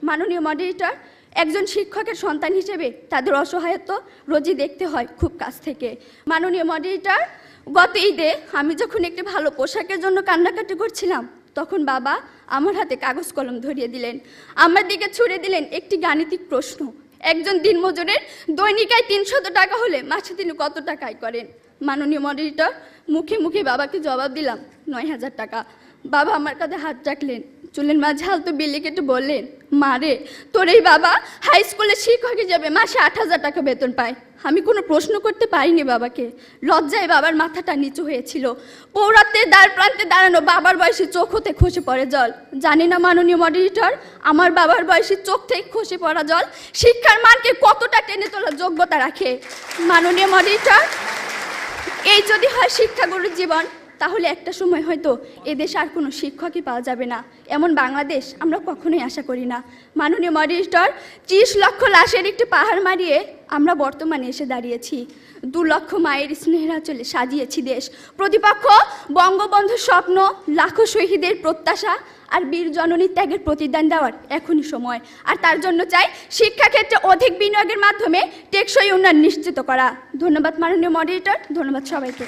মাননীয় মডারেটর, একজন শিক্ষকের সন্তান হিসেবে তাদের অসহায়ত্ব রোজই দেখতে হয় খুব কাছ থেকে। মাননীয় মডারেটর, গত ঈদে আমি যখন একটি ভালো পোশাকের জন্য কান্নাকাটি করছিলাম, তখন বাবা আমার হাতে কাগজ কলম ধরিয়ে দিলেন, আমার দিকে ছুড়ে দিলেন একটি গাণিতিক প্রশ্ন। একজন দিনমজুরের দৈনিক আয় 300 টাকা হলে মাসে তিনি কত টাকা আয় করেন? মাননীয় মডারেটর, মুখে মুখে বাবাকে জবাব দিলাম 9000 টাকা। বাবা আমার কাঁধে হাত রাখলেন, চুলের মাঝে হালতো বিলি কেটে বললেন, মা রে, তোর এই বাবা হাই স্কুলের শিক্ষক হিসেবে মাসে 8000 টাকা বেতন পায়। আমি কোনো প্রশ্ন করতে পারিনি বাবাকে, লজ্জায় বাবার মাথাটা নিচু হয়েছিল। পৌরাত্বের দ্বার প্রান্তে দাঁড়ানো বাবার বয়সী চোখ হতে খসে পড়ে জল। জানি না মাননীয় মডারেটর, আমার বাবার বয়সী চোখ থেকে খসে পড়া জল শিক্ষার মানকে কতটা টেনে তোলার যোগ্যতা রাখে। মাননীয় মডারেটর, এই যদি হয় শিক্ষাগুরুর জীবন, তাহলে একটা সময় হয়তো এদেশে আর কোনো শিক্ষকই পাওয়া যাবে না। এমন বাংলাদেশ আমরা কখনোই আশা করি না। মাননীয় মডারেটর, 30 লক্ষ লাশের একটি পাহাড় মারিয়ে আমরা বর্তমানে এসে দাঁড়িয়েছি। 2 লক্ষ মায়ের স্নেহের আঁচলে সাজিয়েছি দেশ। প্রতিপক্ষ বঙ্গবন্ধুর স্বপ্ন, লাখো শহীদের প্রত্যাশা আর বীর জননীর ত্যাগের প্রতিদান দেওয়ার এখনই সময়। আর তার জন্য চাই শিক্ষাক্ষেত্রে অধিক বিনিয়োগের মাধ্যমে টেকসই উন্নয়ন নিশ্চিত করা। ধন্যবাদ মাননীয় মডারেটর, ধন্যবাদ সবাইকে।